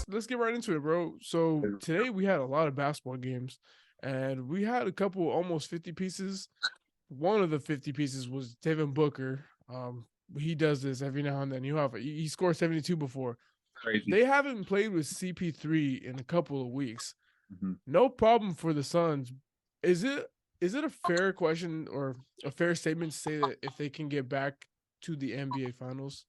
Let's get right into it, bro. So today we had a lot of basketball games, and we had a couple almost 50 pieces. One of the 50 pieces was Devin Booker. He does this every now and then. He scored 72 before. Crazy. They haven't played with CP3 in a couple of weeks. Mhm. No problem for the Suns. Is it a fair question or a fair statement to say that if they can get back to the NBA Finals?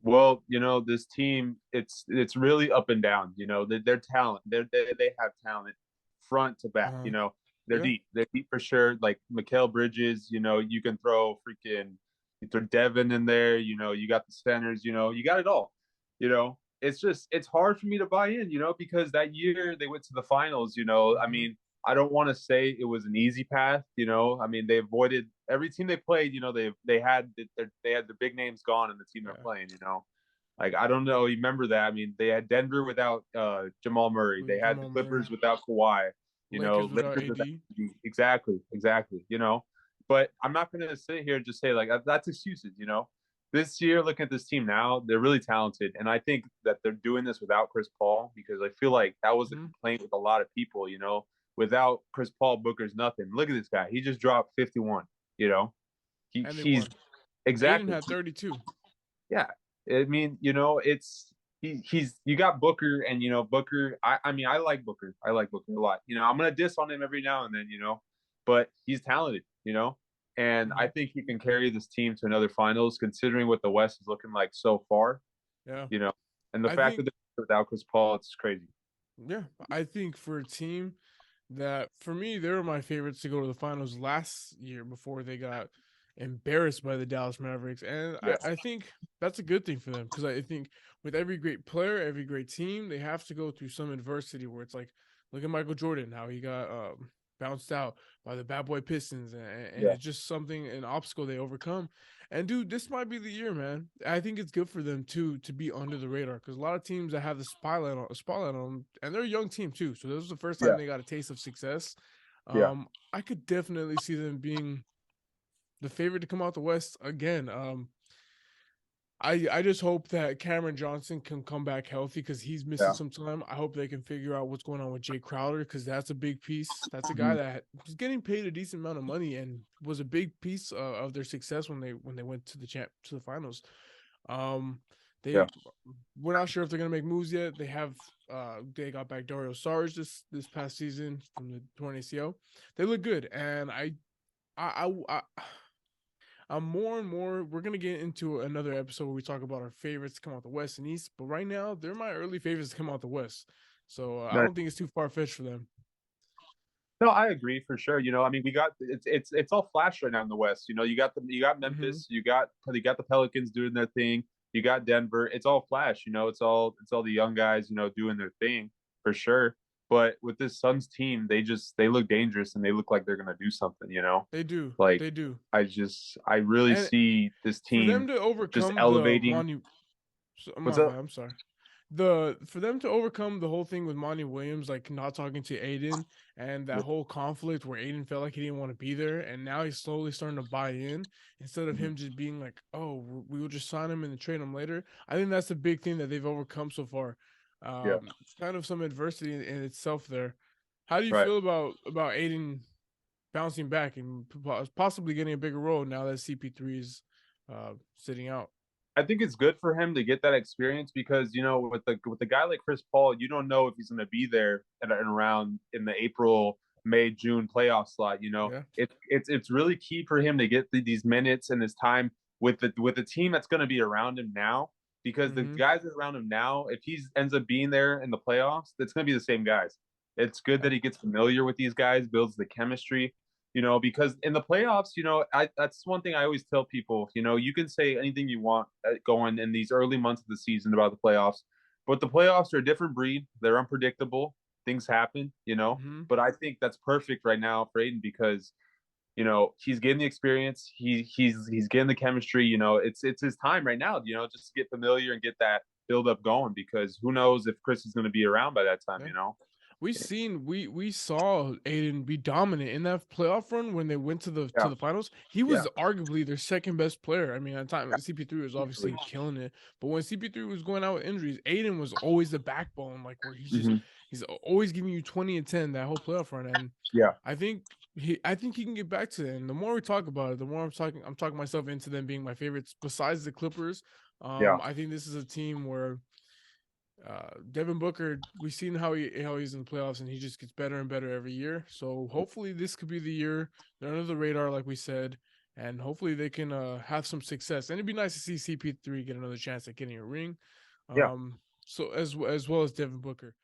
Well, this team, it's really up and down. Their talent, they have talent front to back. Uh, They're yeah. deep. They're deep for sure. Like Mikal Bridges, you can you throw Devin in there. You got the centers. You got it all. It's hard for me to buy in. Because that year they went to the finals. I Mm-hmm. mean, I don't want to say it was an easy path. I mean, they avoided every team they played. They had the big names gone in the team they're Yeah. playing. Like I don't know, you remember that? I mean, they had Denver without Jamal Murray. They With had the Jamal Clippers Murray, without Kawhi. Lakers without Lakers without AD. exactly, exactly. But I'm not gonna sit here and just say like that's excuses. This year, looking at this team now, they're really talented, and I think that they're doing this without Chris Paul because I feel like that was a Mm-hmm. complaint with a lot of people. Without Chris Paul, Booker's nothing. Look at this guy; he just dropped 51. You know, And they he's won. Aiden exactly had 32. yeah. I mean, it's he's you got Booker and Booker. I mean, I like Booker. I like Booker a lot. I'm gonna diss on him every now and then, but he's talented, and I Mm-hmm. think he can carry this team to another finals, considering what the West is looking like so far, Yeah. you know, and the I fact that think they're without Chris Paul, it's crazy. yeah, I think for a team that for me they were my favorites to go to the finals last year before they got embarrassed by the Dallas Mavericks. And I, Yeah, I think that's a good thing for them because I think with every great player, every great team, they have to go through some adversity where it's like, look at Michael Jordan, how he got bounced out by the bad boy Pistons, and yeah, it's just an obstacle they overcome. And dude, this might be the year, man. I think it's good for them too to be under the radar because a lot of teams that have the spotlight on them, and they're a young team too. So this was the first time yeah, they got a taste of success. yeah. I could definitely see them being the favorite to come out the West again. I just hope that Cameron Johnson can come back healthy because he's missing Yeah. some time. I hope they can figure out what's going on with Jay Crowder because that's a big piece. That's a guy Mhm. that was getting paid a decent amount of money and was a big piece of their success when they went to the finals. Um, Yeah. they we're not sure if they're gonna make moves yet. They got back Dario Saric this past season from the torn ACL. They look good, and I I'm more and more. We're gonna get into another episode where we talk about our favorites to come out the West and East. But right now, they're my early favorites to come out the West. So I No, don't think it's too far fetched for them. no, I agree for sure. I mean, we got it's all flash right now in the West. You got Mm-hmm. Memphis, you got the Pelicans doing their thing, you got Denver. It's all flash. It's all the young guys, doing their thing for sure. But with this Suns team, they look dangerous and they look like they're gonna do something. They do. Like They do. I really And see this for them team to just overcome the elevating. Monty, What's my bad. up? I'm sorry. For them to overcome the whole thing with Monty Williams, like not talking to Aiden, and that whole conflict where Aiden felt like he didn't want to be there, and now he's slowly starting to buy in instead of him just being like, "Oh, we will just sign him and then trade him later." I think that's the big thing that they've overcome so far. Yeah, It's kind of some adversity in itself there. How do you right. feel about Aiden bouncing back and possibly getting a bigger role now that CP3 is sitting out? I think it's good for him to get that experience because with the guy like Chris Paul, you don't know if he's going to be there and around in the April, May, June playoff slot. Yeah. It's really key for him to get these minutes and this time with the team that's going to be around him now. Because the Mm-hmm. guys that are around him now, if he ends up being there in the playoffs, it's going to be the same guys. It's good that he gets familiar with these guys, builds the chemistry, because in the playoffs, that's one thing I always tell people. You can say anything you want going in these early months of the season about the playoffs, but the playoffs are a different breed. They're unpredictable. Things happen. Mm-hmm. But I think that's perfect right now for Aiden because he's getting the experience. He's getting the chemistry. It's his time right now. Just to get familiar and get that build up going because who knows if Chris is going to be around by that time. Yeah. we saw Aiden be dominant in that playoff run when they went to Yeah, the finals. He yeah, was arguably their second best player. I mean, at the time CP3 was easily. obviously killing it, but when CP3 was going out with injuries, Aiden was always the backbone, like where Mhm. he's always giving you 20 and 10 that whole playoff run. And Yeah, I think he can get back to it. And the more we talk about it, the more I'm talking myself into them being my favorites besides the Clippers. yeah, I think this is a team where Devin Booker, we've seen how he's in the playoffs, and he just gets better and better every year. So hopefully this could be the year they're under the radar, like we said, and hopefully they can have some success. And it'd be nice to see CP3 get another chance at getting a ring. yeah. So as well as Devin Booker.